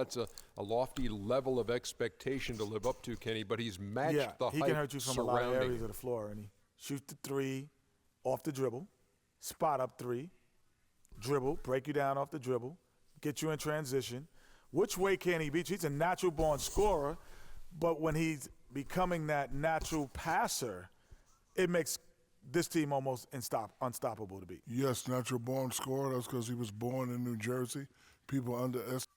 that's a lofty level of expectation to live up to, Kenny, but he's matched the hype surrounding him. He can hurt you from a lot of areas of the floor, and he shoots the three off the dribble, spot up three, dribble, break you down off the dribble, get you in transition. Which way can he beat you? He's a natural-born scorer, but when he's becoming that natural passer, it makes this team almost unstoppable to beat. Yes, natural-born scorer. That's because he was born in New Jersey. People underestimate.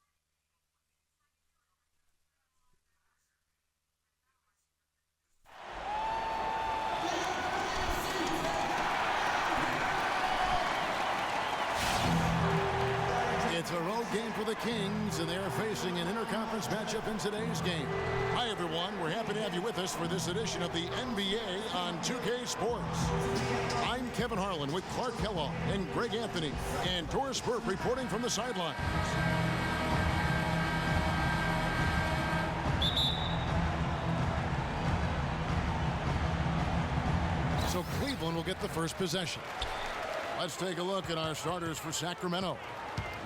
It's a road game for the Kings, and they're facing an interconference matchup in today's game. Hi, everyone. We're happy to have you with us for this edition of the NBA on 2K Sports. I'm Kevin Harlan with Clark Kellogg and Greg Anthony, and Doris Burke reporting from the sidelines. So Cleveland will get the first possession. Let's take a look at our starters for Sacramento.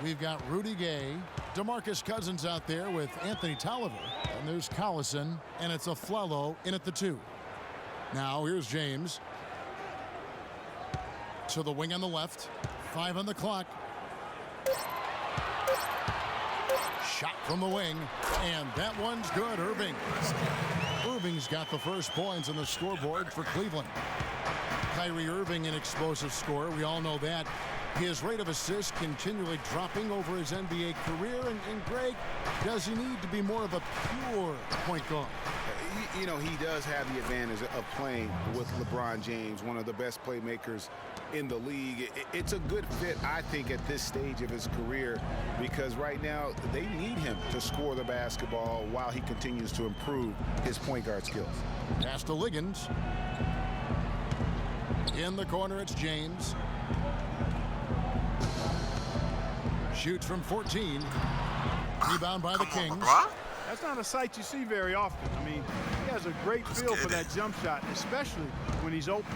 We've got Rudy Gay, DeMarcus Cousins out there with Anthony Tolliver, and there's Collison, and it's Afflalo in at the 2. Now here's James to the wing on the left. 5 on the clock. Shot from the wing, and that one's good. Irving's got the first points on the scoreboard for Cleveland. Kyrie Irving, an explosive scorer. We all know that. His rate of assists continually dropping over his NBA career. And Greg, does he need to be more of a pure point guard? You know, he does have the advantage of playing with LeBron James, one of the best playmakers in the league. It's a good fit, I think, at this stage of his career, because right now they need him to score the basketball while he continues to improve his point guard skills. Pass to Liggins. In the corner, it's James. Shoots from 14. Rebound by the Kings. That's not a sight you see very often. I mean, he has a great feel for that jump shot, especially when he's open.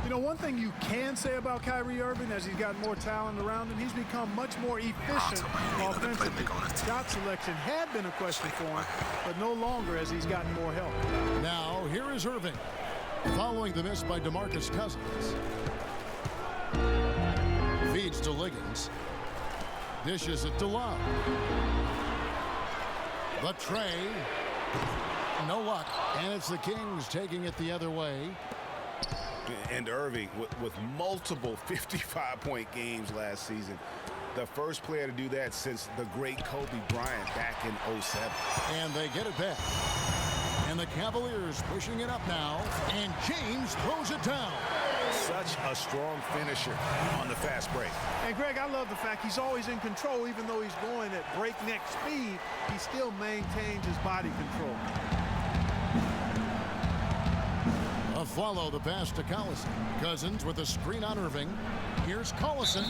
You know, one thing you can say about Kyrie Irving, as he's got more talent around him, he's become much more efficient offensively. Shot selection had been a question for him, but no longer as he's gotten more help. Now, here is Irving, following the miss by DeMarcus Cousins. Feeds to Liggins. Dishes it to Love. The tray. No luck. And it's the Kings taking it the other way. And Irving with multiple 55-point games last season. The first player to do that since the great Kobe Bryant back in '07. And they get it back. And the Cavaliers pushing it up now. And James throws it down. Such a strong finisher on the fast break. And Greg, I love the fact he's always in control. Even though he's going at breakneck speed, he still maintains his body control. Follow the pass to Collison. Cousins with a screen on Irving. Here's Collison.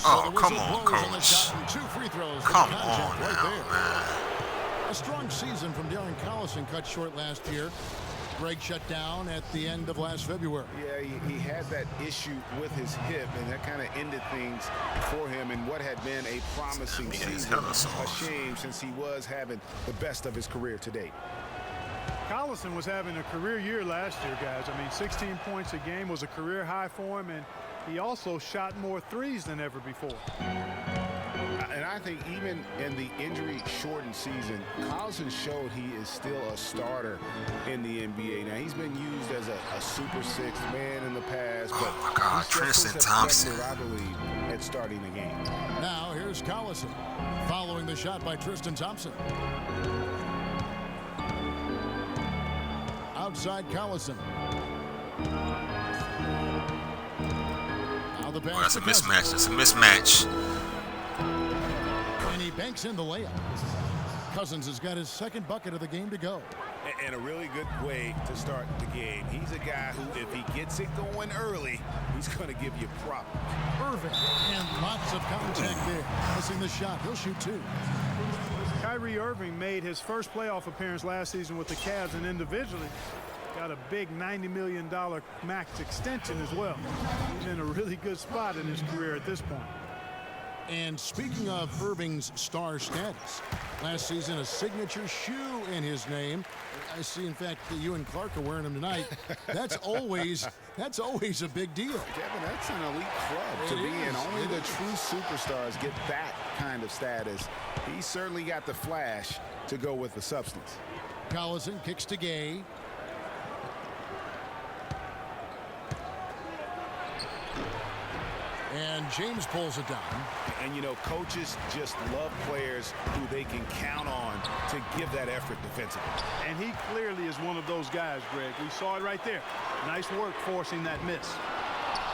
Oh, come on, coach. And 2 free throws. Come on right now, there. man. A strong season from Darren Collison, cut short last year. Greg shut down at the end of last February. Yeah, he had that issue with his hip, and that kind of ended things for him in what had been a promising season. A shame, since he was having the best of his career to date. Collison was having a career year last year, guys. I mean, 16 points a game was a career high for him, and he also shot more threes than ever before. And I think even in the injury-shortened season, Collison showed he is still a starter in the NBA. Now, he's been used as a super sixth man in the past, but oh my God, Tristan Thompson, I believe, at starting the game. Now here's Collison, following the shot by Tristan Thompson. Outside Collison. Now the pass. Oh, that's a mismatch. That's a mismatch. And he banks in the layup. Cousins has got his second bucket of the game to go. And a really good way to start the game. He's a guy who, if he gets it going early, he's going to give you problems. Irving, and lots of contact there. Missing the shot. He'll shoot 2. Kyrie Irving made his first playoff appearance last season with the Cavs, and individually got a big $90 million max extension as well. He's in a really good spot in his career at this point. And speaking of Irving's star status, last season a signature shoe in his name. I see, in fact, that you and Clark are wearing them tonight. That's always a big deal. Kevin, that's an elite club to be in. Only the true superstars get that kind of status. He certainly got the flash to go with the substance. Collison kicks to Gay. And James pulls it down. And, you know, coaches just love players who they can count on to give that effort defensively. And he clearly is one of those guys, Greg. We saw it right there. Nice work forcing that miss.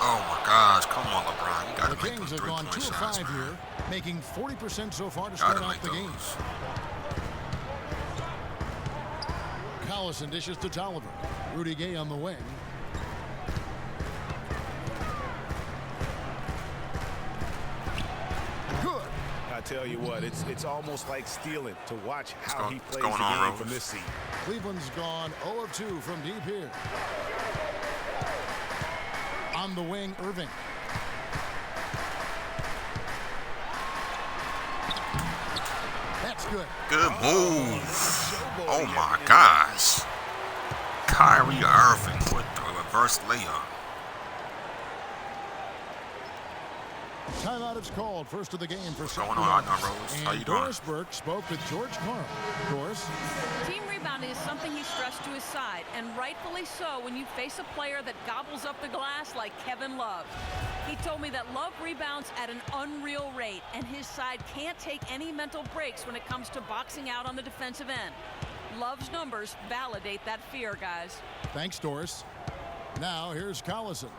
Oh my gosh, come on, LeBron. You gotta The make Kings them have gone 2 3-point of shots, 5 man. here, making 40% so far to start Gotta out make the game. those. Collison dishes to Tolliver. Rudy Gay on the wing. Good. I tell you what, it's almost like stealing to watch how he plays the going on, game Rose? from this seat. Cleveland's gone 0 of 2 from deep here. On the wing, Irving. That's good. Good move. Oh my gosh. Kyrie Irving with the reverse layup. Timeout is called. First of the game for going on, Sacramento. Rose? How you And doing? Doris Burke spoke with George Carl. Doris. Team rebounding is something he stressed to his side, and rightfully so when you face a player that gobbles up the glass like Kevin Love. He told me that Love rebounds at an unreal rate, and his side can't take any mental breaks when it comes to boxing out on the defensive end. Love's numbers validate that fear, guys. Thanks, Doris. Now here's Collison.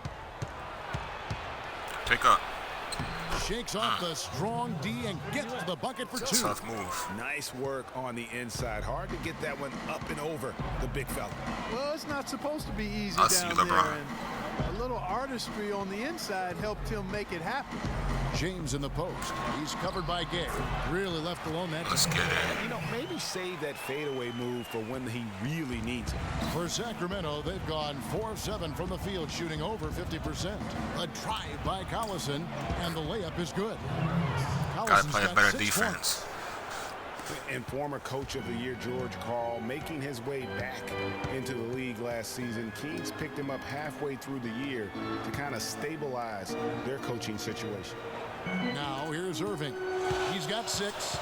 Pick up. Shakes off the strong D and gets to the bucket for 2. Tough move. Nice work on the inside. Hard to get that one up and over the big fella. Well, it's not supposed to be easy I see down LeBron. there. And a little artistry on the inside helped him make it happen. James in the post. He's covered by Gay. Really left alone that Let's time. get it. You know, maybe save that fadeaway move for when he really needs it. For Sacramento, they've gone 4 of 7 from the field, shooting over 50%. A drive by Collison, and the layup is good. Gotta Collison's play a got better 6 defense. points. And former coach of the year, George Carl, making his way back into the league last season. Kings picked him up halfway through the year to kind of stabilize their coaching situation. Now here's Irving. He's got 6.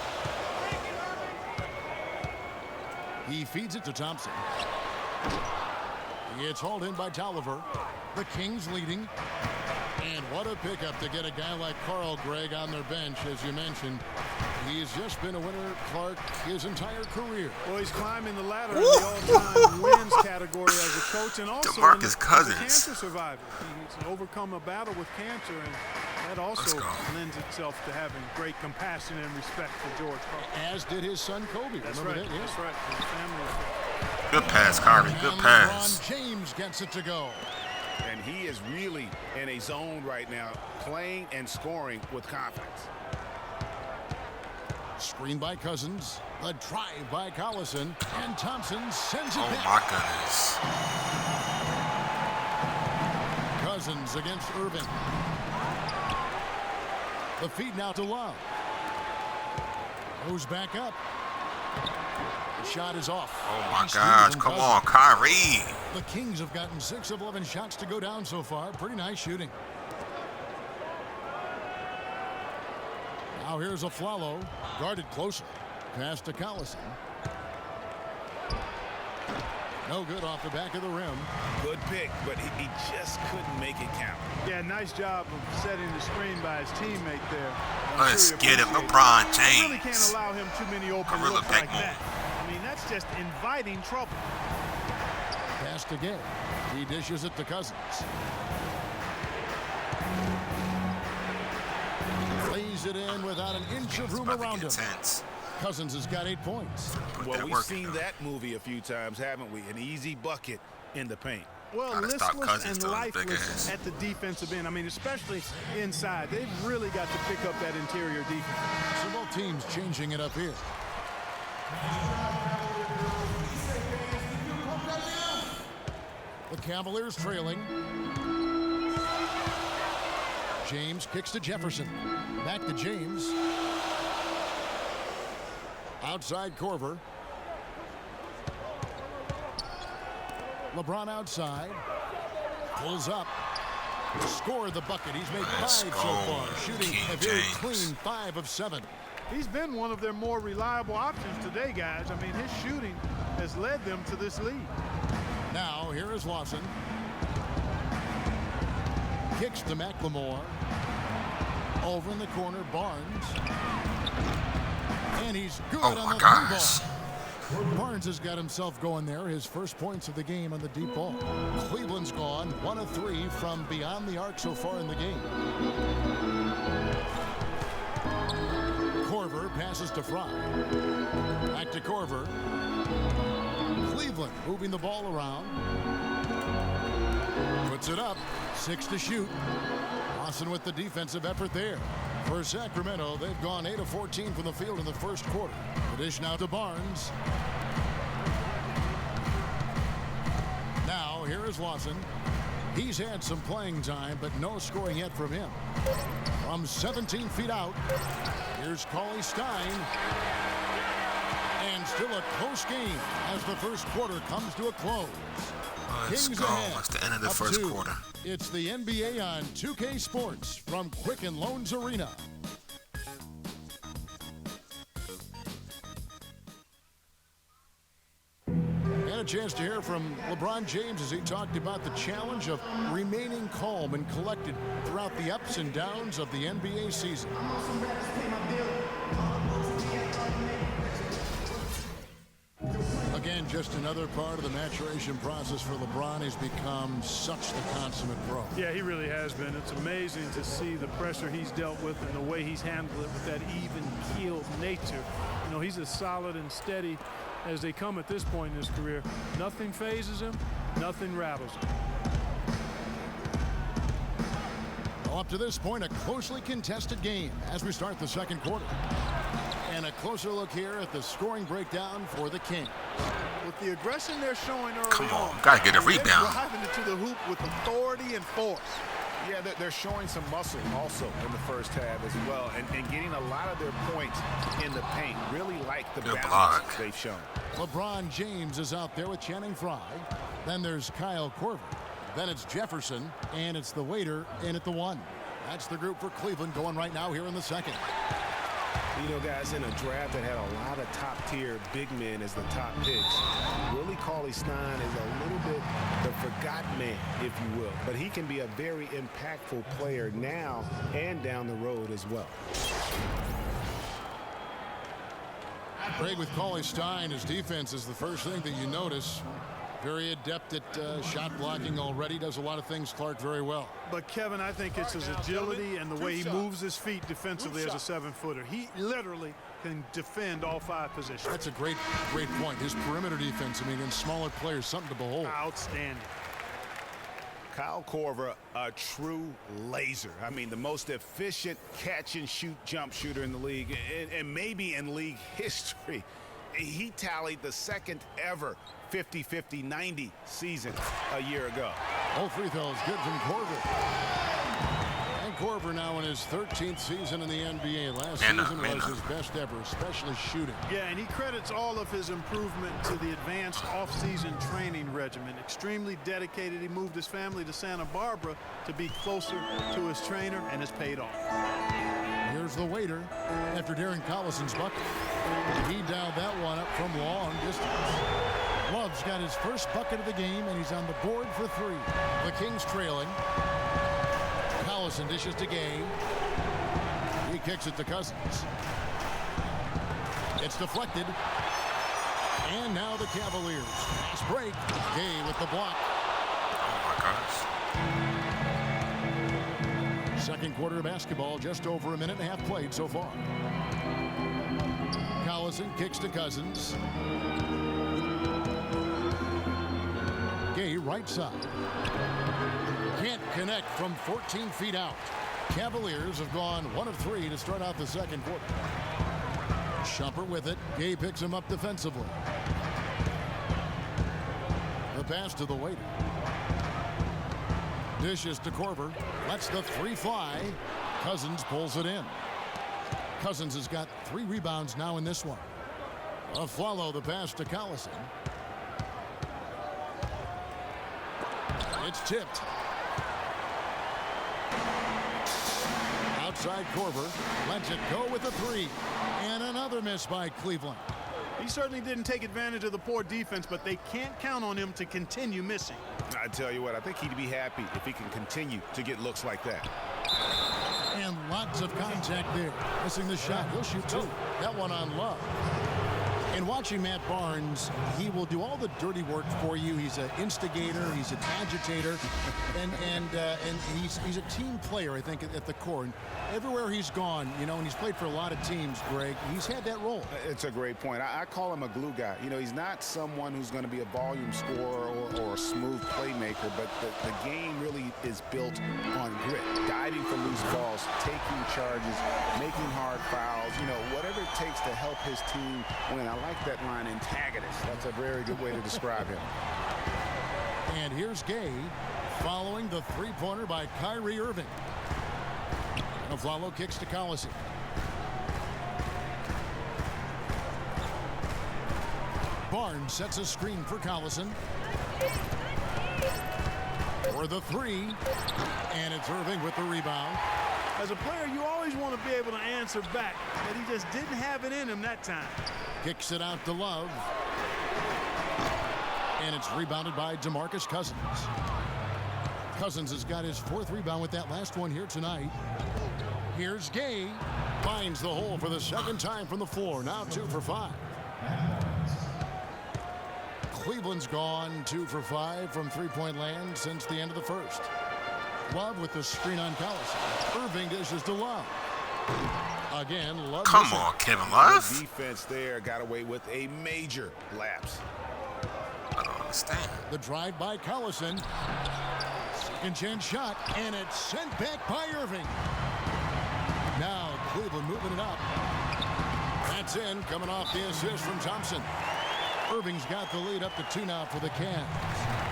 He feeds it to Thompson. It's hauled in by Tolliver. The Kings leading. And what a pickup to get a guy like Carl, Greg, on their bench, as you mentioned. He's just been a winner, Clark, his entire career. Well, he's climbing the ladder in the all-time wins category as a coach and also DeMarcus as a Cousins. cancer survivor. He's overcome a battle with cancer, and that also go. lends itself to having great compassion and respect for George Carl. As did his son, Kobe. That's Remember right. that? That's right. His family affair. Good pass, Kyrie. Good And pass. LeBron James gets it to go. And he is really in a zone right now, playing and scoring with confidence. Screen by Cousins. The drive by Collison. And Thompson sends it Oh back. my goodness. Cousins against Irving. The feed now to Love. Goes back up. The shot is off. Oh my Nice steal gosh. from Come Cousins. on, Kyrie. The Kings have gotten 6 of 11 shots to go down so far. Pretty nice shooting. Now here's a Flalo. Guarded closer. Pass to Collison. No good off the back of the rim. Good pick, but he just couldn't make it count. Yeah, nice job of setting the screen by his teammate there. I'm Let's sure he get it, appreciated LeBron You really can't James. allow him too many open Gorilla looks back like move. that. I mean, that's just inviting trouble. Pass to Gay. He dishes it to Cousins. Lays it in without an inch of It's room about to around him. get tense. Cousins has got 8 points. Put Well, that we've work seen in. that movie a few times, haven't we? An easy bucket in the paint. Well, Gotta stop listless Cousins and throwing his big lifeless ass. at the defensive end. I mean, especially inside. They've really got to pick up that interior defense. So both teams changing it up here. The Cavaliers trailing. James kicks to Jefferson. Back to James. Outside Corver. LeBron outside. Pulls up. Scored the bucket. He's made 5 so far. Shooting a very clean 5 of 7. He's been one of their more reliable options today, guys. I mean, his shooting has led them to this lead. Now, here is Lawson. Kicks to McLemore. Over in the corner, Barnes. And he's good on the 3-ball. Barnes has got himself going there. His first points of the game on the deep ball. Cleveland's gone 1 of 3 from beyond the arc so far in the game. Corver passes to Fry. Back to Corver. Cleveland moving the ball around. Puts it up. 6 to shoot. Lawson with the defensive effort there. For Sacramento, they've gone 8 of 14 from the field in the first quarter. The dish now to Barnes. Now, here is Lawson. He's had some playing time, but no scoring yet from him. From 17 feet out, here's Cauley Stein. And still a close game as the first quarter comes to a close. Let's Kings go. ahead, It's the end of the up first 2. quarter. It's the NBA on 2K Sports from Quicken Loans Arena. And a chance to hear from LeBron James as he talked about the challenge of remaining calm and collected throughout the ups and downs of the NBA season. Again, just another part of the maturation process for LeBron. He's become such the consummate pro. Yeah, he really has been. It's amazing to see the pressure he's dealt with and the way he's handled it with that even-keeled nature. You know, he's as solid and steady as they come at this point in his career. Nothing phases him, nothing rattles him. Well, up to this point, a closely contested game as we start the second quarter. And a closer look here at the scoring breakdown for the Kings. With the aggression they're showing early Come on, gotta get a rebound. They're driving it to the hoop with authority and force. Yeah, they're showing some muscle also in the first half as well, and getting a lot of their points in the paint. Really like the Good balance block. they've shown. LeBron James is out there with Channing Frye. Then there's Kyle Korver. Then it's Jefferson, and it's the waiter in at the 1. That's the group for Cleveland going right now here in the second. You know, guys, in a draft that had a lot of top-tier big men as the top picks, Willie Cauley-Stein is a little bit the forgotten man, if you will. But he can be a very impactful player now and down the road as well. Craig, with Cauley-Stein, his defense is the first thing that you notice. Very adept at shot blocking already. Does a lot of things, Clark, very well. But, Kevin, I think it's his agility and the way he moves his feet defensively as a 7-footer. He literally can defend all 5 positions. That's a great point. His perimeter defense, I mean, in smaller players, something to behold. Outstanding. Kyle Korver, a true laser. I mean, the most efficient catch-and-shoot jump shooter in the league, and maybe in league history. He tallied the second ever 50-50-90 season a year ago. All free throws good from Korver. And Korver now in his 13th season in the NBA. Last season was his best ever, especially shooting. Yeah, and he credits all of his improvement to the advanced off-season training regimen. Extremely dedicated. He moved his family to Santa Barbara to be closer to his trainer, and it's paid off. Here's the waiter after Darren Collison's bucket. He dialed that one up from long distance. Love's got his first bucket of the game, and he's on the board for 3. The Kings trailing. Collison dishes to Gay. He kicks it to Cousins. It's deflected. And now the Cavaliers. Fast break. Gay with the block. Oh my gosh. Second quarter of basketball, just over a minute and a half played so far. Collison kicks to Cousins. Gay right side. Can't connect from 14 feet out. Cavaliers have gone 1 of 3 to start out the second quarter. Shumpert with it. Gay picks him up defensively. The pass to the waiter. Dishes to Korver. Lets the three fly. Cousins pulls it in. Cousins has got 3 rebounds now in this one. Follow the pass to Collison. It's tipped. Outside Korver. Lets it go with a 3. And another miss by Cleveland. He certainly didn't take advantage of the poor defense, but they can't count on him to continue missing. I tell you what, I think he'd be happy if he can continue to get looks like that. And lots of contact there. Missing the shot. He'll shoot 2. That one on Love. And watching Matt Barnes, he will do all the dirty work for you. He's an instigator. He's an agitator. And he's a team player, I think, at the core. And everywhere he's gone, you know, and he's played for a lot of teams, Greg, he's had that role. It's a great point. I call him a glue guy. You know, he's not someone who's going to be a volume scorer or a smooth playmaker, but the game really is built on grit. Diving for loose balls, taking charges, making hard fouls, you know, whatever it takes to help his team win. I like that line, antagonist. That's a very good way to describe him. And here's Gay following the three-pointer by Kyrie Irving. And follow kicks to Collison. Barnes sets a screen for Collison. For the 3. And it's Irving with the rebound. As a player, you always want to be able to answer back, but he just didn't have it in him that time. Kicks it out to Love. And it's rebounded by DeMarcus Cousins. Cousins has got his 4th rebound with that last one here tonight. Here's Gay. Finds the hole for the 2nd time from the floor. Now 2 for 5. Cleveland's gone 2 for 5 from three-point land since the end of the first. Love with the screen on Collison. Irving dishes to Love. Again, Love. Come on, Kevin Love. The defense there got away with a major lapse. I don't understand. The drive by Collison. Second chance shot, and it's sent back by Irving. Now Cleveland moving it up. That's in, coming off the assist from Thompson. Irving's got the lead up to 2 now for the Cavs.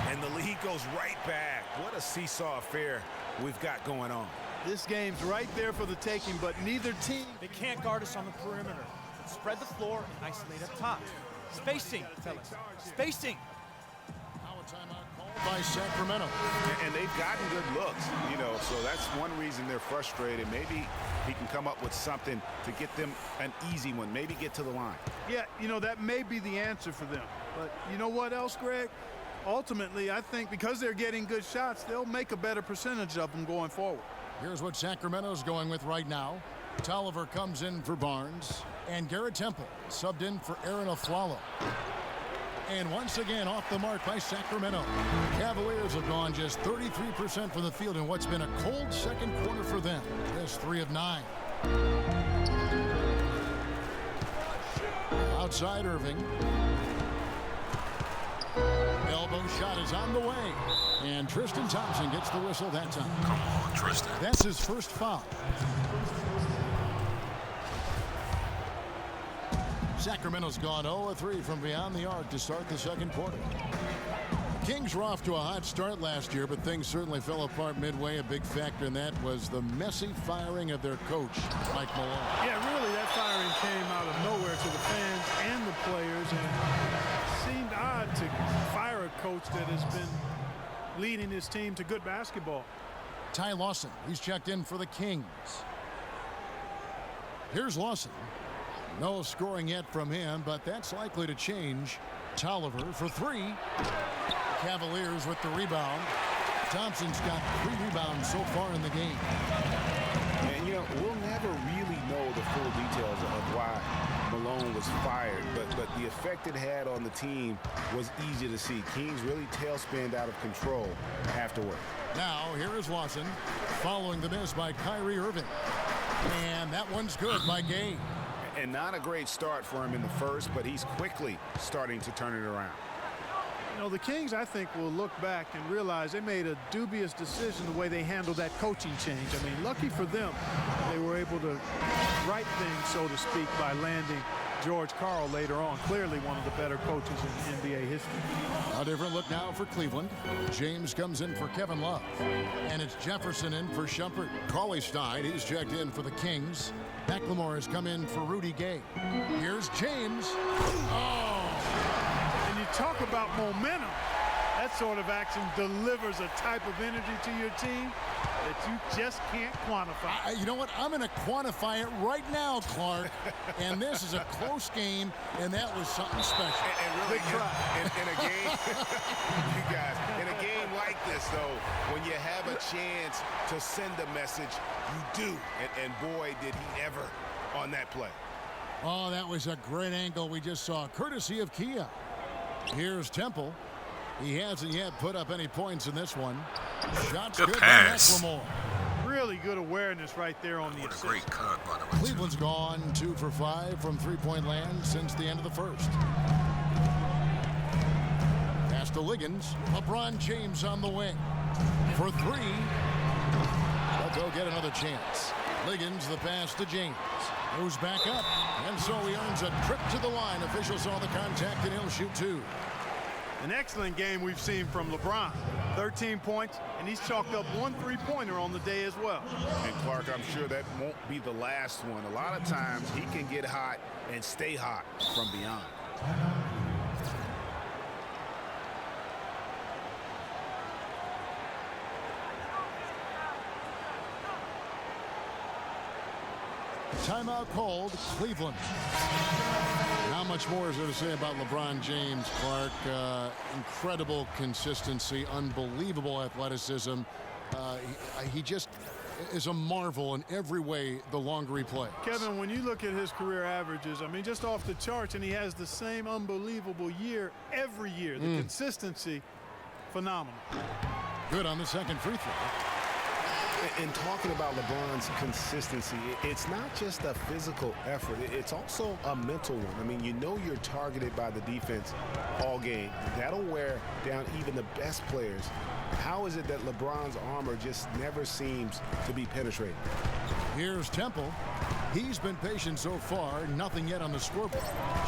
And the lead goes right back. What a seesaw affair we've got going on. This game's right there for the taking, but neither team. They can't guard us on the perimeter. Spread the floor and isolate up top. Spacing, fellas. Spacing. Now a timeout called by Sacramento. And they've gotten good looks, you know, so that's one reason they're frustrated. Maybe he can come up with something to get them an easy one, maybe get to the line. Yeah, you know, that may be the answer for them. But you know what else, Greg? Ultimately, I think because they're getting good shots, they'll make a better percentage of them going forward. Here's what Sacramento's going with right now. Tolliver comes in for Barnes. And Garrett Temple subbed in for Aaron Aflalo. And once again off the mark by Sacramento. Cavaliers have gone just 33% from the field in what's been a cold second quarter for them. Just 3 of 9. Outside Irving. Elbow shot is on the way. And Tristan Thompson gets the whistle that time. Come on, Tristan. That's his first foul. Sacramento's gone 0-3 from beyond the arc to start the second quarter. Kings were off to a hot start last year, but things certainly fell apart midway. A big factor in that was the messy firing of their coach, Mike Malone. Yeah, really, that firing came out of nowhere to the fans and the players, and it seemed odd to fire a coach that has been leading his team to good basketball. Ty Lawson, he's checked in for the Kings. Here's Lawson. No scoring yet from him, but that's likely to change. Tolliver for 3. Cavaliers with the rebound. Thompson's got 3 rebounds so far in the game. And, you know, we'll never really know the full details of why Malone was fired, but the effect it had on the team was easy to see. Kings really tailspinned out of control afterward. Now, here is Lawson following the miss by Kyrie Irving. And that one's good by Gay. And not a great start for him in the first, but he's quickly starting to turn it around. You know, the Kings, I think, will look back and realize they made a dubious decision the way they handled that coaching change. I mean, lucky for them, they were able to right things, so to speak, by landing George Karl later on. Clearly one of the better coaches in NBA history. A different look now for Cleveland. James comes in for Kevin Love. And it's Jefferson in for Shumpert. Cauley Stein, he's checked in for the Kings. McLemore has come in for Rudy Gay. Here's James. Oh! And you talk about momentum. That sort of action delivers a type of energy to your team that you just can't quantify. You know what? I'm going to quantify it right now, Clark. And this is a close game, and that was something special. And really, in a game, you guys, in a game like this, though, when you have a chance to send a message, you do. And boy, did he ever on that play. Oh, that was a great angle we just saw, courtesy of Kia. Here's Temple. He hasn't yet put up any points in this one. Shots good by McLemore. Really good awareness right there on the assist. What a great cut, by the way. Cleveland's gone 2 for 5 from three-point land since the end of the first. Pass to Liggins. LeBron James on the wing. For 3. But they'll get another chance. Liggins, the pass to James. Moves back up. And so he earns a trip to the line. Officials saw the contact, and he'll shoot 2. An excellent game we've seen from LeBron. 13 points, and he's chalked up 1 3-pointer on the day as well. And Clark, I'm sure that won't be the last one. A lot of times he can get hot and stay hot from beyond. Timeout called, Cleveland. Not much more is there to say about LeBron James, Clark. Incredible consistency, unbelievable athleticism. He just is a marvel in every way the longer he plays. Kevin, when you look at his career averages, I mean, just off the charts, and he has the same unbelievable year every year. The consistency, phenomenal. Good on the second free throw. And talking about LeBron's consistency, it's not just a physical effort. It's also a mental one. I mean, you know you're targeted by the defense all game. That'll wear down even the best players. How is it that LeBron's armor just never seems to be penetrated? Here's Temple. He's been patient so far. Nothing yet on the scoreboard.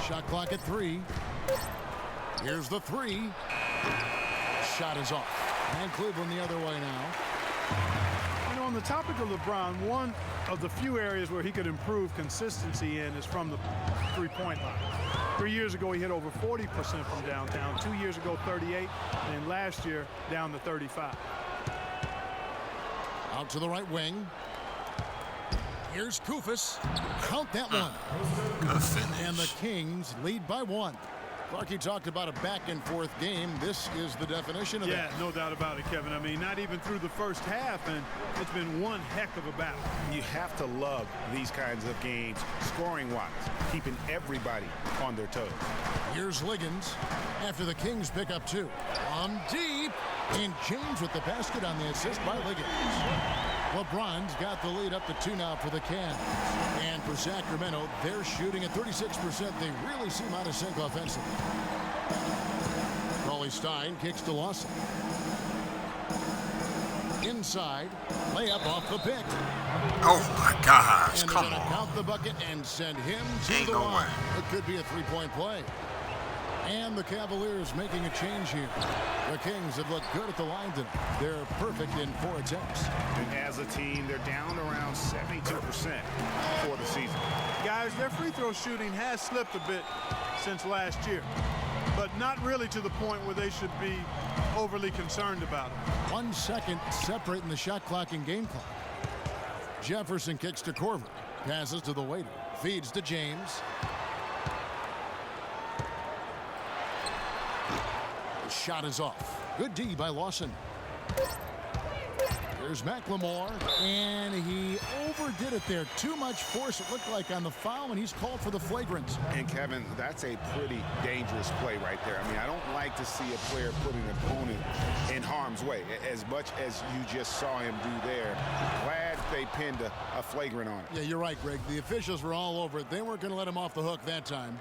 Shot clock at 3. Here's the 3. Shot is off. And Cleveland the other way now. On the topic of LeBron, one of the few areas where he could improve consistency in is from the three-point line. 3 years ago, he hit over 40% from downtown. 2 years ago, 38, and last year, down to 35. Out to the right wing. Here's Koufos. Count that one. Good finish. And the Kings lead by 1. Clark, you talked about a back-and-forth game. This is the definition of that. Yeah, no doubt about it, Kevin. I mean, not even through the first half, and it's been one heck of a battle. You have to love these kinds of games, scoring-wise, keeping everybody on their toes. Here's Liggins after the Kings pick up 2. On deep, and James with the basket on the assist by Liggins. LeBron's got the lead up to 2 now for the Cavs. And for Sacramento, they're shooting at 36%. They really seem out of sync offensively. Cauley Stein kicks to Lawson. Inside, layup off the pick. Oh my gosh, And come they're going to on. count the bucket and send him to Ain't the no line. way. It could be a 3-point play. And the Cavaliers making a change here. The Kings have looked good at the line tonight. They're perfect in 4 attempts. And as a team, they're down around 72% for the season. Guys, their free throw shooting has slipped a bit since last year, but not really to the point where they should be overly concerned about it. 1 second separating the shot clock and game clock. Jefferson kicks to Corver. Passes to the waiter. Feeds to James. Shot is off. Good D by Lawson. Here's McLemore, and he overdid it there. Too much force, it looked like, on the foul, and he's called for the flagrant. And Kevin, that's a pretty dangerous play right there. I mean, I don't like to see a player put an opponent in harm's way, as much as you just saw him do there. Glad they pinned a flagrant on it. Yeah, you're right, Greg. The officials were all over it. They weren't going to let him off the hook that time.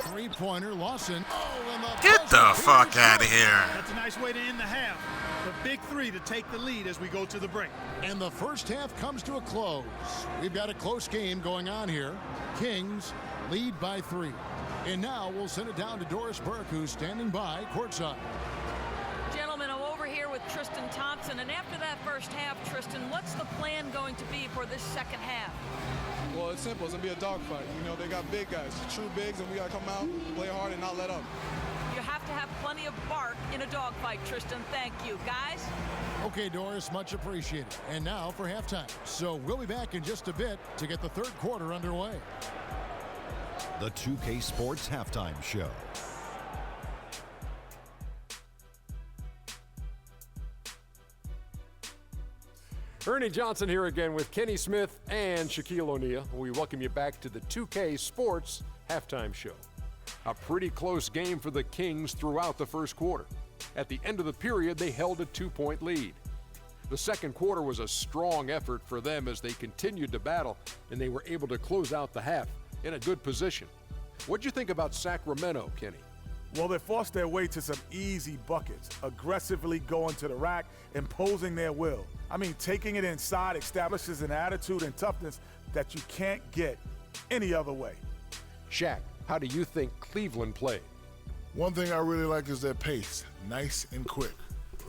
Three-pointer, Lawson. Oh, and Get the fuck out of here. That's a nice way to end the half. The big three to take the lead as we go to the break. And the first half comes to a close. We've got a close game going on here. Kings lead by 3. And now we'll send it down to Doris Burke, who's standing by courtside. Gentlemen, I'm over here with Tristan Thompson, and after that first half, Tristan, what's the plan going to be for this second half? Well, it's simple. It's going to be a dogfight. You know, they got big guys, true bigs, and we got to come out, play hard, and not let up. You have to have plenty of bark in a dogfight, Tristan. Thank you. Guys? Okay, Doris, much appreciated. And now for halftime. So we'll be back in just a bit to get the third quarter underway. The 2K Sports Halftime Show. Ernie Johnson here again with Kenny Smith and Shaquille O'Neal. We welcome you back to the 2K Sports Halftime Show. A pretty close game for the Kings throughout the first quarter. At the end of the period, they held a 2-point lead. The second quarter was a strong effort for them as they continued to battle, and they were able to close out the half in a good position. What'd you think about Sacramento, Kenny? Well, they forced their way to some easy buckets, aggressively going to the rack, imposing their will. I mean, taking it inside establishes an attitude and toughness that you can't get any other way. Shaq, how do you think Cleveland played? One thing I really like is their pace, nice and quick.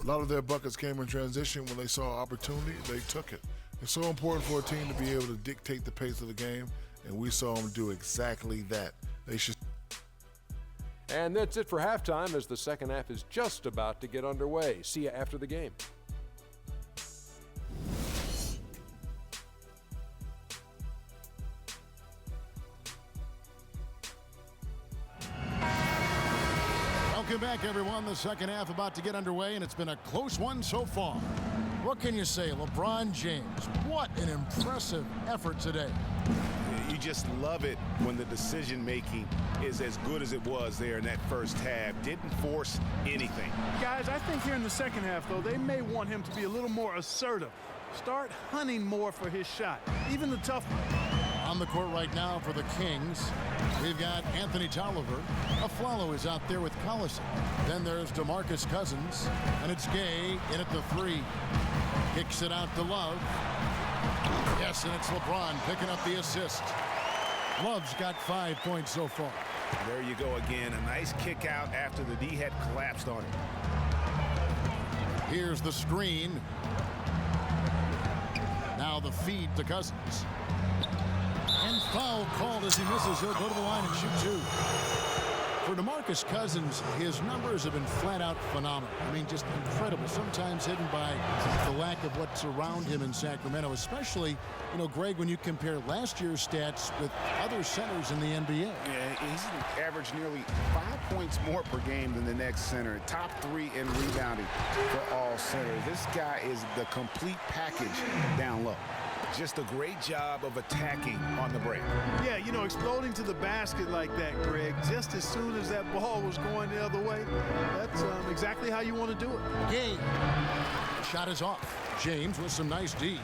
A lot of their buckets came in transition. When they saw opportunity, they took it. It's so important for a team to be able to dictate the pace of the game, and we saw them do exactly that. They should. And that's it for halftime as the second half is just about to get underway. See you after the game. Welcome back, everyone. The second half about to get underway, and it's been a close one so far. What can you say, LeBron James? What an impressive effort today. You just love it when the decision-making is as good as it was there in that first half. Didn't force anything. Guys, I think here in the second half, though, they may want him to be a little more assertive. Start hunting more for his shot, even the tough one. On the court right now for the Kings, we've got Anthony Tolliver. Aflalo is out there with Collison. Then there's DeMarcus Cousins, and it's Gay in at the 3. Kicks it out to Love. Yes, and it's LeBron picking up the assist. Love's got 5 points so far. There you go again. A nice kick out after the D had collapsed on it. Here's the screen. Now the feed to Cousins. And foul called as he misses. He'll go to the line and shoot 2. For DeMarcus Cousins, his numbers have been flat out phenomenal. I mean, just incredible. Sometimes hidden by the lack of what's around him in Sacramento, especially, you know, Greg, when you compare last year's stats with other centers in the NBA. Yeah, he's averaged nearly 5 points more per game than the next center. Top 3 in rebounding for all centers. This guy is the complete package down low. Just a great job of attacking on the break. Yeah, you know, exploding to the basket like that, Greg, just as soon as that ball was going the other way, that's exactly how you want to do it. Gay. Shot is off. James with some nice D.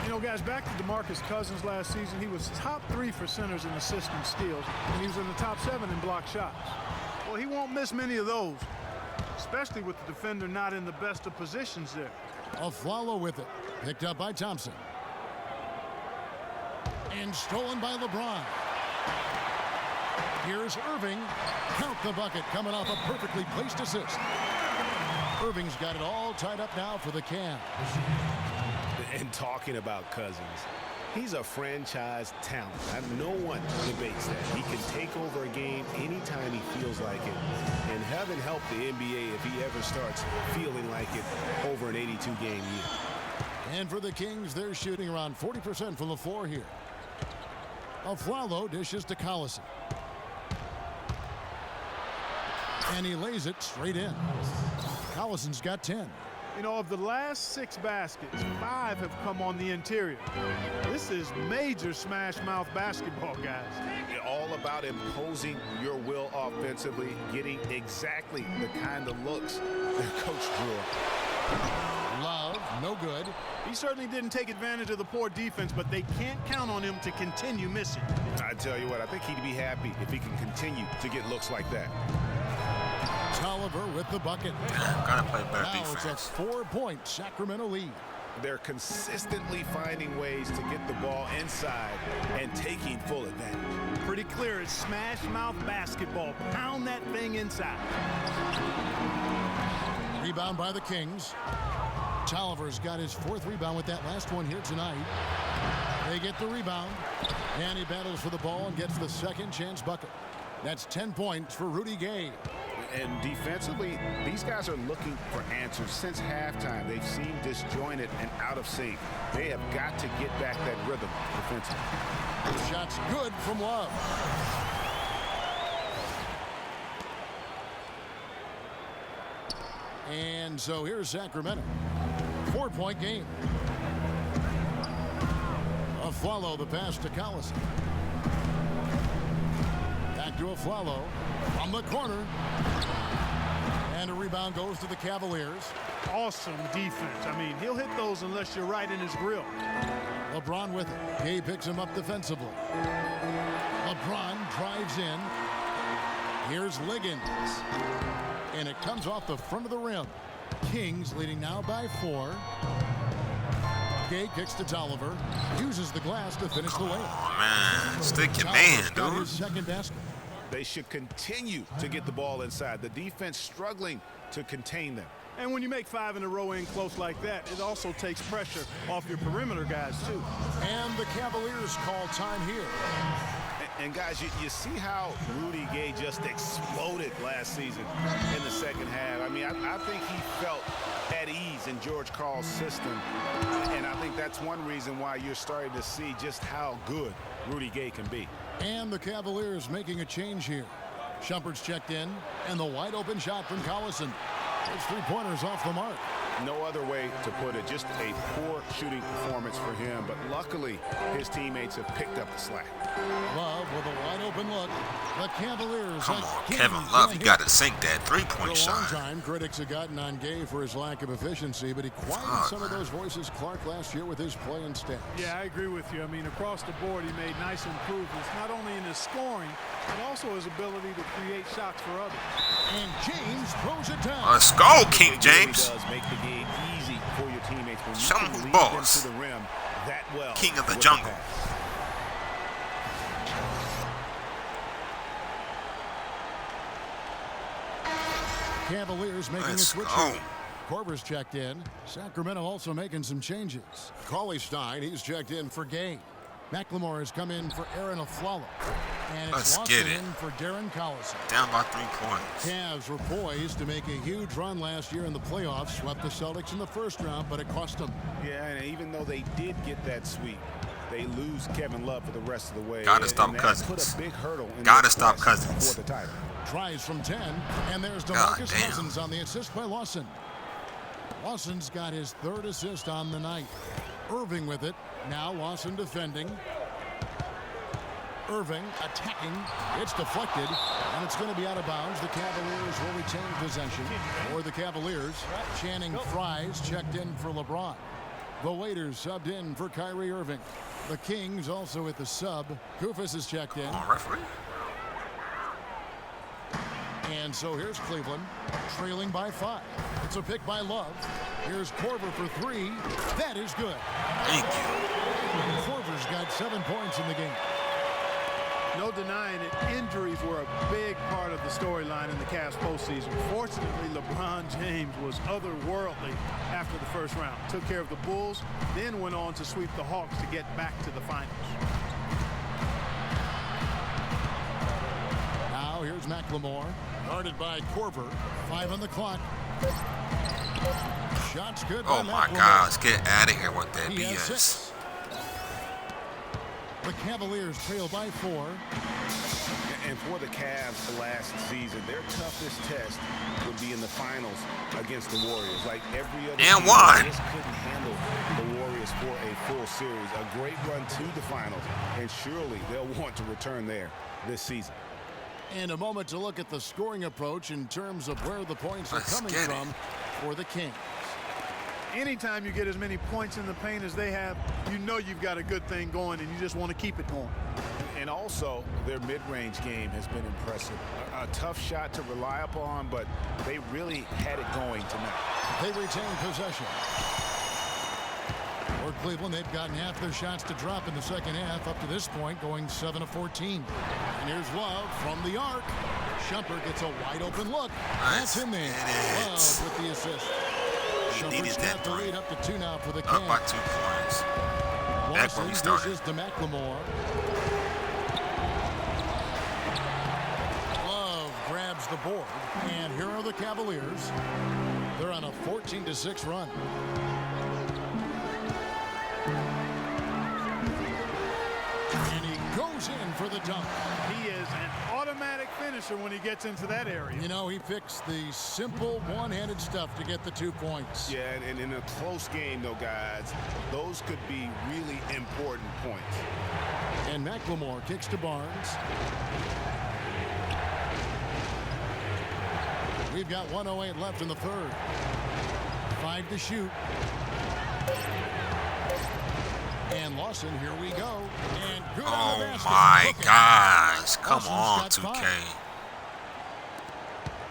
You know, guys, back to DeMarcus Cousins last season, he was top 3 for centers in assists and steals, and he was in the top 7 in block shots. Well, he won't miss many of those, especially with the defender not in the best of positions there. Aflalo with it. Picked up by Thompson. And stolen by LeBron. Here's Irving. Count the bucket coming off a perfectly placed assist. Irving's got it all tied up now for the Cavs. And talking about Cousins, he's a franchise talent. No one debates that. He can take over a game anytime he feels like it. And heaven help the NBA if he ever starts feeling like it over an 82-game year. And for the Kings, they're shooting around 40% from the floor here. Aflalo dishes to Collison. And he lays it straight in. Collison's got 10. You know, of the last 6 baskets, 5 have come on the interior. This is major smash mouth basketball, guys. All about imposing your will offensively, getting exactly the kind of looks that Coach drew. Love, no good. He certainly didn't take advantage of the poor defense, but they can't count on him to continue missing. I tell you what, I think he'd be happy if he can continue to get looks like that. Tolliver with the bucket. Gotta play better Now defense. it's a 4-point Sacramento lead. They're consistently finding ways to get the ball inside and taking full advantage. Pretty clear. It's smash mouth basketball. Pound that thing inside. Rebound by the Kings. Tolliver's got his 4th rebound with that last one here tonight. They get the rebound, and he battles for the ball and gets the second chance bucket. That's 10 points for Rudy Gay. And defensively, these guys are looking for answers since halftime. They've seemed disjointed and out of sync. They have got to get back that rhythm defensively. The shot's good from Love. And so here's Sacramento. 4-point game. Aflalo the pass to Collison. Back to Aflalo from the corner. And a rebound goes to the Cavaliers. Awesome defense. I mean, he'll hit those unless you're right in his grill. LeBron with it. Gay picks him up defensively. LeBron drives in. Here's Liggins. And it comes off the front of the rim. Kings leading now by 4. Gay kicks to Tolliver. Uses the glass to finish the layup. Oh, man. Stick your man, Got dude. his second basket. They should continue to get the ball inside. The defense struggling to contain them. And when you make 5 in a row in close like that, it also takes pressure off your perimeter guys, too. And the Cavaliers call time here. And guys, you see how Rudy Gay just exploded last season in the second half. I mean, I think he felt at ease in George Karl's system. And I think that's one reason why you're starting to see just how good Rudy Gay can be. And the Cavaliers making a change here. Shumpert's checked in, and the wide open shot from Collison. It's 3-pointers off the mark. No other way to put it. Just a poor shooting performance for him. But luckily, his teammates have picked up the slack. Love with a wide open look. The Cavaliers. Come on, Kevin Love. You got to sink that three-point For a long shot. time, critics have gotten on Gay for his lack of efficiency, but he quieted some of those voices, Clark, last year with his play and stats. Yeah, I agree with you. I mean, across the board, he made nice improvements, not only in his scoring, but also his ability to create shots for others. And James throws it down. Let's go, King James. It really does make the game easy for your teammates when you Show can them lead balls. them to the rim that well. King of the with jungle. pass. Cavaliers making Let's a switch go. here. Korver's checked in. Sacramento also making some changes. Cauley Stein, he's checked in for Gay. McLemore has come in for Aaron Aflalo. And it's Let's get Lawson it. in for Darren Collison. Down by 3 points. Cavs were poised to make a huge run last year in the playoffs. Swept the Celtics in the first round, but it cost them. Yeah, and even though they did get that sweep, they lose Kevin Love for the rest of the way. Gotta stop and that Cousins. Put a big hurdle in Gotta their stop quest Cousins. for the title. Tries from 10, and there's God DeMarcus damn. Cousins on the assist by Lawson. Lawson's got his 3rd assist on the night. Irving with it. Now Lawson defending. Irving attacking. It's deflected, and it's going to be out of bounds. The Cavaliers will retain possession. For the Cavaliers, Channing Frye's checked in for LeBron. The Waiters subbed in for Kyrie Irving. The Kings also with the sub. Kufis is checked in. Come on, referee. And so here's Cleveland, trailing by 5. It's a pick by Love. Here's Korver for 3. That is good. Thank you. Korver's got 7 points in the game. No denying it, injuries were a big part of the storyline in the Cavs postseason. Fortunately, LeBron James was otherworldly after the first round. Took care of the Bulls, then went on to sweep the Hawks to get back to the finals. Now here's McLemore, guarded by Korver. 5 on the clock. Shots good by Oh, my McLemore. gosh. Get out of here with that He has BS. 6. The Cavaliers trail by 4. And for the Cavs last season, their toughest test would be in the finals against the Warriors. Like every other And team, won. they just couldn't handle the Warriors for a full series. A great run to the finals, and surely they'll want to return there this season. And a moment to look at the scoring approach in terms of where the points are Let's coming get it. from for the Kings. Anytime you get as many points in the paint as they have, you know you've got a good thing going, and you just want to keep it going. And also, their mid-range game has been impressive. A tough shot to rely upon, but they really had it going tonight. They retain possession. For Cleveland, they've gotten half their shots to drop in the second half up to this point, going 7 of 14. And here's Love from the arc. Shumpert gets a wide open look. Nice. That's in there. Love with the assist. Shumpert's got the lead up to 2 now for the Cavs. Up by 2 points. Back where we started. Dishes to McLemore. Love grabs the board. And here are the Cavaliers. They're on a 14-6 run. And he goes in for the dunk. He is an automatic finisher when he gets into that area. You know, he picks the simple one-handed stuff to get the 2 points. Yeah, and in a close game, though, guys, those could be really important points. And McLemore kicks to Barnes. We've got 1:08 left in the third. 5 to shoot. And Lawson, here we go. And good on the basket. Oh my gosh. Come on, 2K.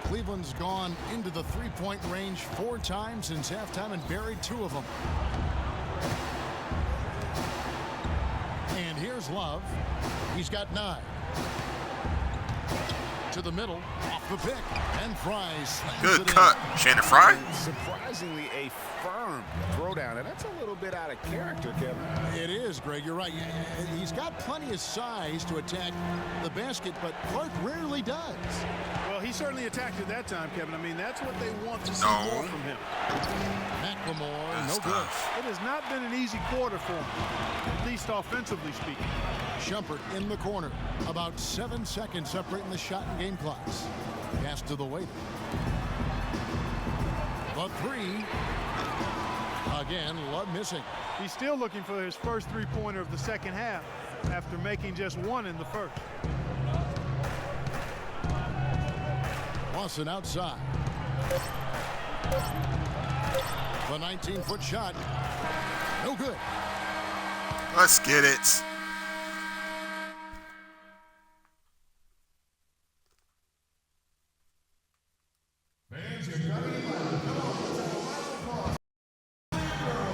Cleveland's gone into the three-point range 4 times since halftime and buried 2 of them. And here's Love. He's got 9. To the middle, off the pick, and Fry slams Good it cut. in. Shannon Fry. Surprisingly, a firm throwdown, and that's a little bit out of character, Kevin. It is, Greg. You're right. He's got plenty of size to attack the basket, but Clark rarely does. Well, he certainly attacked it that time, Kevin. I mean, that's what they want to see more from him. McLemore, no good. It has not been an easy quarter for him, at least offensively speaking. Shumpert in the corner. About 7 seconds separating the shot and game clocks. Pass to the waiter. The 3. Again, Love missing. He's still looking for his first three-pointer of the second half after making just 1 in the first. Lawson outside. The 19-foot shot. No good. Let's get it.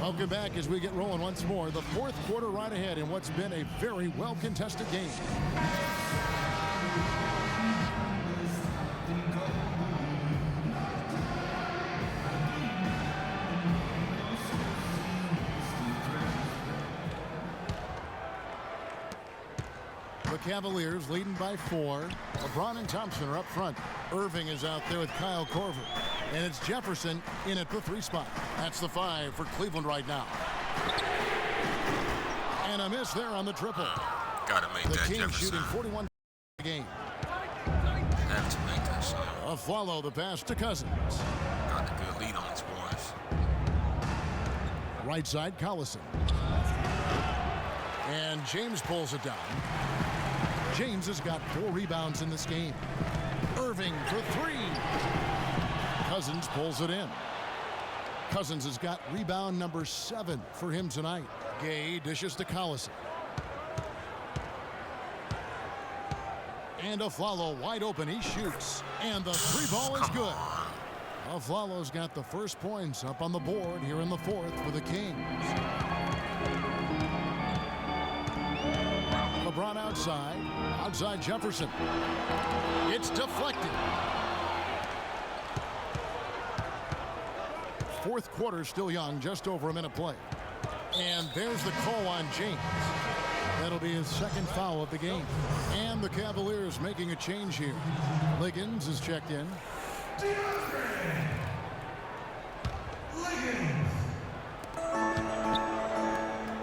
Welcome back as we get rolling once more. The fourth quarter right ahead in what's been a very well-contested game. The Cavaliers leading by 4. LeBron and Thompson are up front. Irving is out there with Kyle Korver. And it's Jefferson in at the 3 spot. That's the 5 for Cleveland right now. And a miss there on the triple. Gotta make the that Kings Jefferson. shooting 41 a game. Have to make that shot. A follow the pass to Cousins. Got a good lead on his boys. Right side, Collison. And James pulls it down. James has got 4 rebounds in this game. Irving for 3. Cousins pulls it in. Cousins has got rebound number 7 for him tonight. Gay dishes to Collison. And Aflalo wide open. He shoots. And the 3 ball is good. Aflalo's got the first points up on the board here in the 4th for the Kings. LeBron outside. Outside Jefferson. It's deflected. Fourth quarter still young, just over a minute play. And there's the call on James. That'll be his 2nd foul of the game. And the Cavaliers making a change here. Liggins is checked in.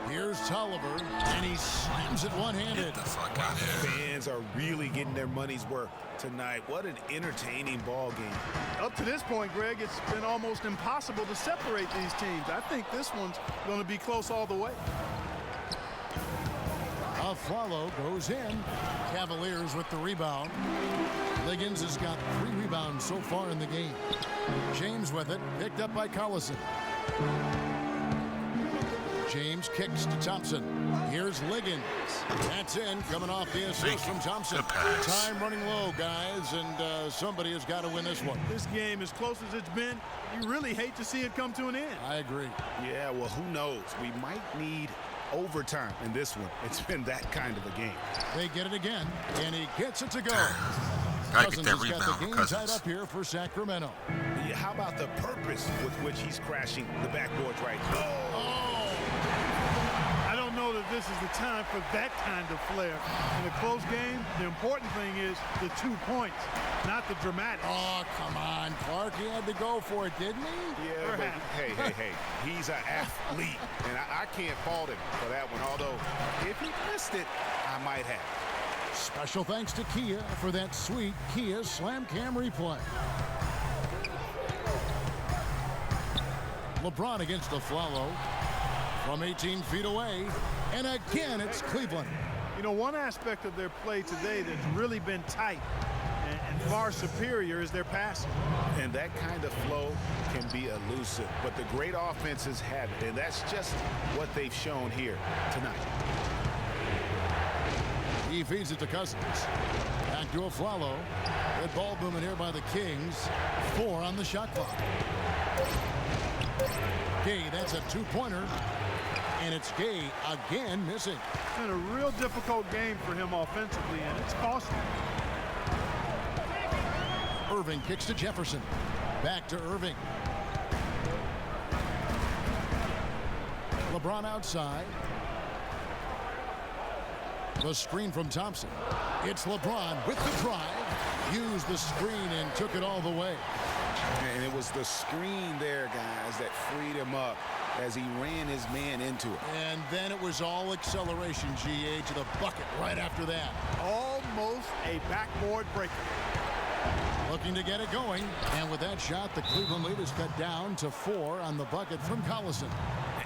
Here's Tolliver, and he slams it one-handed. Get the fuck out of here. Fans are really getting their money's worth tonight. What an entertaining ball game. Up to this point, Greg, it's been almost impossible to separate these teams. I think this one's going to be close all the way. Aflalo goes in. Cavaliers with the rebound. Liggins has got 3 rebounds so far in the game. James with it, picked up by Collison. James kicks to Thompson. Here's Liggins. That's in, coming off the assist from Thompson. Time running low, guys, and somebody has got to win this one. This game, as close as it's been, you really hate to see it come to an end. I agree. Yeah, well, who knows? We might need overtime in this one. It's been that kind of a game. They get it again, and he gets it to go. Gotta get that Cousins has got the rebound, game tied up here for Sacramento. Yeah, how about the purpose with which he's crashing the backboards right now? I don't know that this is the time for that kind of flair. In a close game, the important thing is the 2 points, not the dramatics. Oh, come on, Clark. He had to go for it, didn't he? Yeah, but hey. He's an athlete, and I can't fault him for that one. Although, if he missed it, I might have. Special thanks to Kia for that sweet Kia Slam Cam replay. LeBron against Afflalo from 18 feet away. And again, it's Cleveland. You know, one aspect of their play today that's really been tight and far superior is their passing. And that kind of flow can be elusive, but the great offenses have it, and that's just what they've shown here tonight. He feeds it to Cousins. Back to Afflalo. Good ball movement here by the Kings. 4 on the shot clock. Gay, that's a 2-pointer. And it's Gay again missing. It's been a real difficult game for him offensively, and it's costing him. Irving kicks to Jefferson. Back to Irving. LeBron outside. The screen from Thompson. It's LeBron with the drive. Used the screen and took it all the way. And it was the screen there, guys, that freed him up as he ran his man into it. And then it was all acceleration, GA, to the bucket right after that. Almost a backboard breaker. Looking to get it going. And with that shot, the Cleveland lead is cut down to 4 on the bucket from Collison.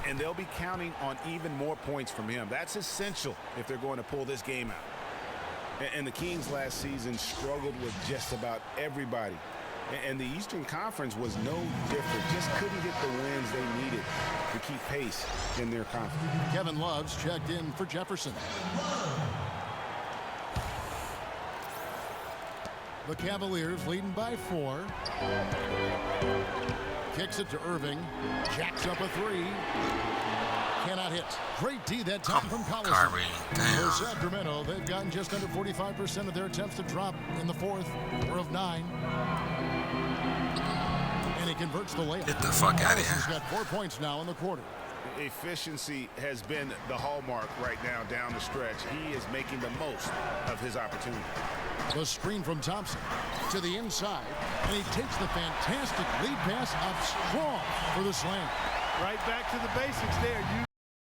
And they'll be counting on even more points from him. That's essential if they're going to pull this game out. And the Kings last season struggled with just about everybody. And the Eastern Conference was no different. Just couldn't get the wins they needed to keep pace in their conference. Kevin Love's checked in for Jefferson. The Cavaliers leading by 4. Kicks it to Irving. Jacks up a 3. Cannot hit. Great D that time from Collison. For Sacramento, they've gotten just under 45% of their attempts to drop in the 4th. 4 of 9. And he converts the layup. Get the fuck out of here. He's got 4 points now in the quarter. Efficiency has been the hallmark right now down the stretch. He is making the most of his opportunity. The screen from Thompson to the inside, and he takes the fantastic lead pass up strong for the slam. Right back to the basics there.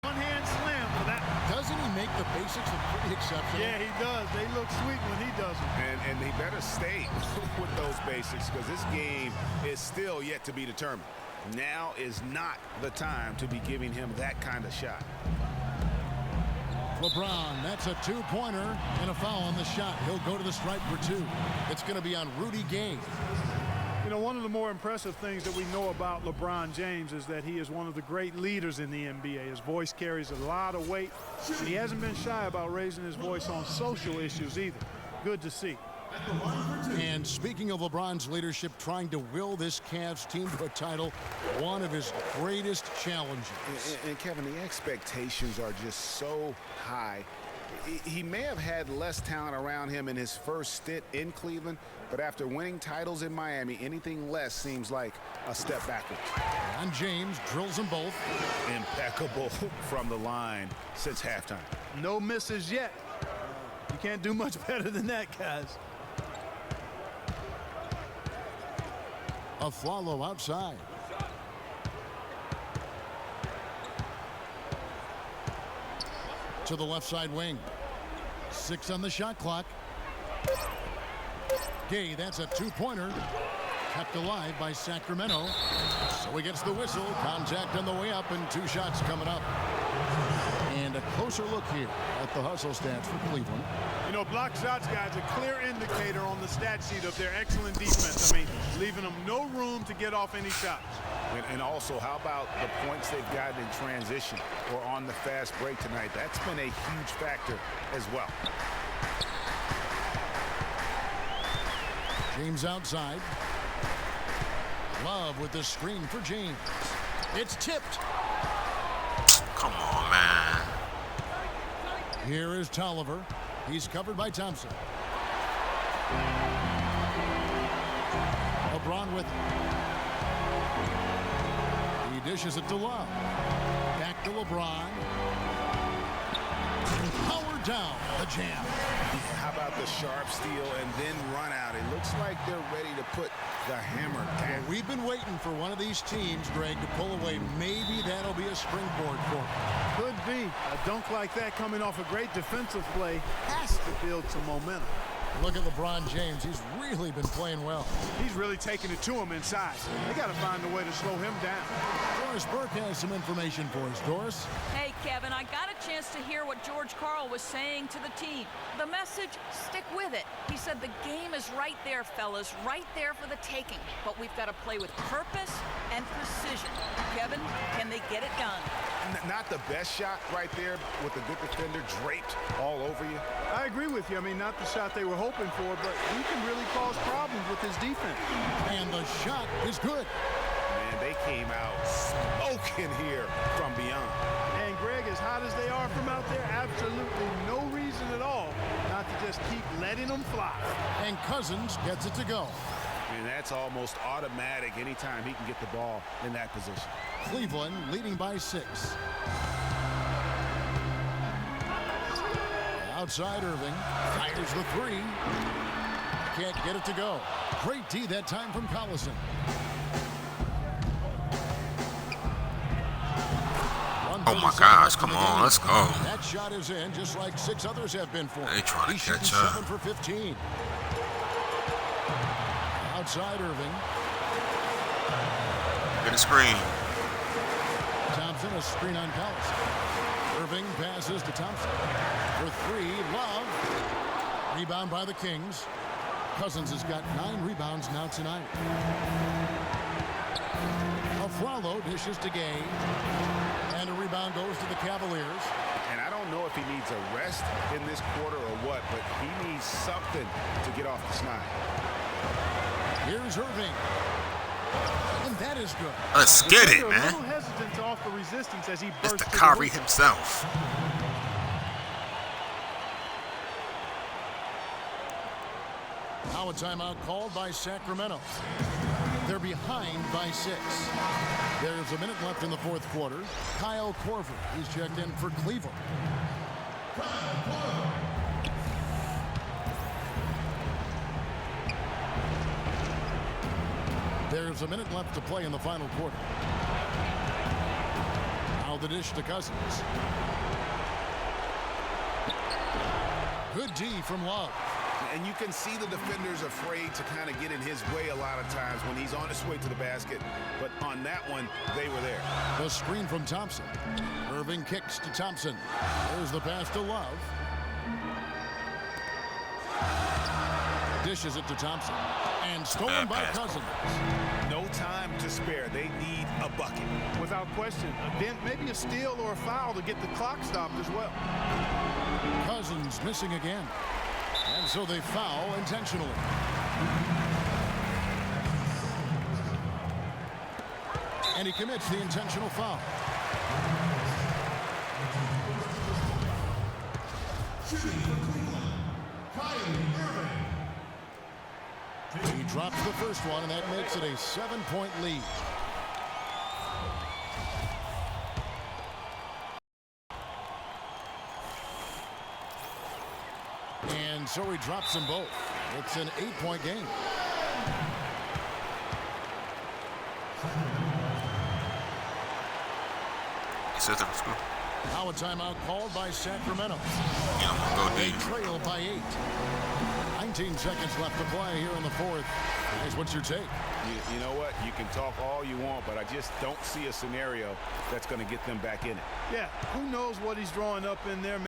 One-hand slam for that. Doesn't he make the basics look pretty exceptional? Yeah, he does. They look sweet when he does them. And he better stay with those basics because this game is still yet to be determined. Now is not the time to be giving him that kind of shot. LeBron, that's a 2-pointer and a foul on the shot. He'll go to the stripe for 2. It's going to be on Rudy Gay. You know, one of the more impressive things that we know about LeBron James is that he is one of the great leaders in the NBA. His voice carries a lot of weight, and he hasn't been shy about raising his voice on social issues either. Good to see. And speaking of LeBron's leadership, trying to will this Cavs team to a title, one of his greatest challenges. And Kevin, the expectations are just so high. He may have had less talent around him in his first stint in Cleveland, but after winning titles in Miami, anything less seems like a step backwards. And James drills them both. Impeccable from the line since halftime. No misses yet. You can't do much better than that, guys. Afflalo outside. To the left side wing. 6 on the shot clock. Gay, that's a 2-pointer. Kept alive by Sacramento. So he gets the whistle. Contact on the way up and 2 shots coming up. And a closer look here at the hustle stats for Cleveland. You know, block shots, guys, a clear indicator on the stat sheet of their excellent defense. I mean, leaving them no room to get off any shots. And also, how about the points they've gotten in transition or on the fast break tonight? That's been a huge factor as well. James outside. Love with the screen for James. It's tipped. Come on, man. Here is Tolliver. He's covered by Thompson. LeBron with it. He dishes it to Love. Back to LeBron. Power down the jam. How about the sharp steal and then run out? It looks like they're ready to put the hammer down. Well, we've been waiting for one of these teams, Greg, to pull away. Maybe that'll be a springboard for them. Could be. A dunk like that coming off a great defensive play has to build some momentum. Look at LeBron James. He's really been playing well. He's really taking it to him inside. They got to find a way to slow him down. Doris Burke has some information for us. Doris? Hey, Kevin, I got a chance to hear what George Karl was saying to the team. The message, stick with it. He said the game is right there, fellas, right there for the taking. But we've got to play with purpose and precision. Kevin, can they get it done? Not the best shot right there with a good defender draped all over you. I agree with you. I mean, not the shot they were hoping for, but he can really cause problems with his defense. And the shot is good. Man, they came out smoking here from beyond. And Greg, as hot as they are from out there, absolutely no reason at all not to just keep letting them fly. And Cousins gets it to go. And that's almost automatic anytime he can get the ball in that position. Cleveland leading by 6. Outside Irving. Fires the 3. Can't get it to go. Great D that time from Collison. Oh my gosh, come on, let's go. That shot is in just like 6 others have been for him. They trying to He's catch shooting up. 7 for 15. Outside Irving. Get a screen. Thompson, a screen on Collison. Irving passes to Thompson. For 3, Love. Rebound by the Kings. Cousins has got 9 rebounds now tonight. Afralo dishes to Gay. And a rebound goes to the Cavaliers. And I don't know if he needs a rest in this quarter or what, but he needs something to get off the snide. Here's Irving. And that is good. Let's get it, A man. little hesitant to offer resistance as he bursts Mr. to the Kyrie hoop. himself. Now a timeout called by Sacramento. They're behind by 6. There's a minute left in the 4th quarter. Kyle Korver is checked in for Cleveland. There's a minute left to play in the final quarter. Now the dish to Cousins. Good D from Love. And you can see the defenders afraid to kind of get in his way a lot of times when he's on his way to the basket. But on that one, they were there. The screen from Thompson. Irving kicks to Thompson. There's the pass to Love. Dishes it to Thompson. And stolen by Cousins. No time to spare. They need a bucket. Without question. Then maybe a steal or a foul to get the clock stopped as well. Cousins missing again. And so they foul intentionally. And he commits the intentional foul. He drops the first one, and that makes it a 7-point lead. And so he drops them both. It's an 8-point game. He says that was good. Now a timeout called by Sacramento. Yeah, I'm gonna go They deep. trail by 8. 19 seconds left to play here in the fourth. Guys, what's your take? You know what? You can talk all you want, but I just don't see a scenario that's going to get them back in it. Yeah, who knows what he's drawing up in there.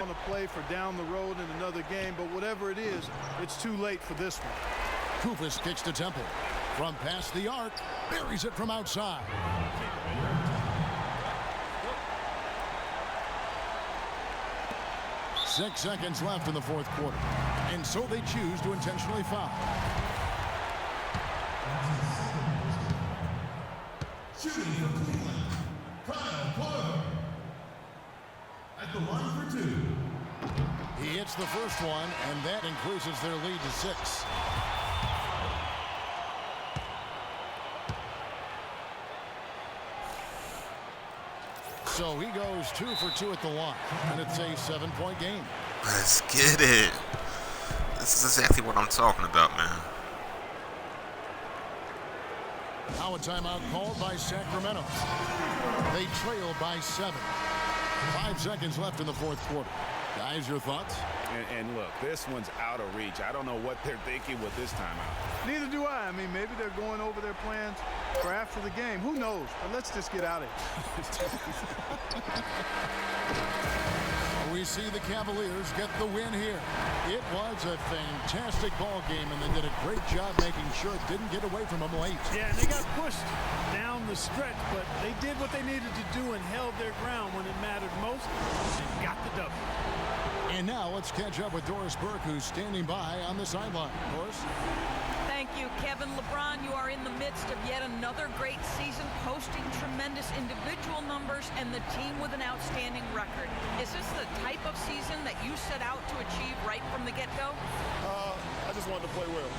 On a play for down the road in another game, but whatever it is, it's too late for this one. Kufis kicks to Temple. From past the arc, buries it from outside. Six seconds left in the fourth quarter. And so they choose to intentionally foul. Shooting for Cleveland, Kyle Porter. At the line for 2. He hits the first one, and that increases their lead to 6. So he goes 2 for 2 at the line, and it's a 7-point game. Let's get it. This is exactly what I'm talking about, man. Now a timeout called by Sacramento. They trail by 7. 5 seconds left in the fourth quarter. Guys, your thoughts? And look, this one's out of reach. I don't know what they're thinking with this timeout. Neither do I. I mean, maybe they're going over their plans for after the game. Who knows? But let's just get out of here. We see the Cavaliers get the win here. It was a fantastic ball game, and they did a great job making sure it didn't get away from them late. Yeah, and they got pushed down the stretch, but they did what they needed to do and held their ground when it mattered most and got the W. And now let's catch up with Doris Burke, who's standing by on the sideline. Doris? Thank you, Kevin. LeBron, you are in the midst of yet another great season, posting tremendous individual numbers and the team with an outstanding record. Is this the type of season that you set out to achieve right from the get-go? I just wanted to play well.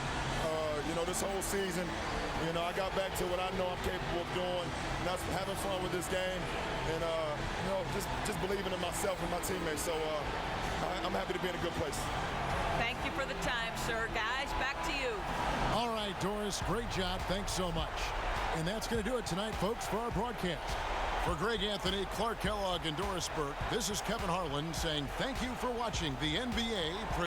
This whole season, I got back to what I know I'm capable of doing, and that's having fun with this game, and just believing in myself and my teammates. So I'm happy to be in a good place. Thank you for the time, sir. Guys, back to you. All right, Doris, great job. Thanks so much. And that's going to do it tonight, folks, for our broadcast. For Greg Anthony, Clark Kellogg, and Doris Burke, this is Kevin Harlan saying thank you for watching the NBA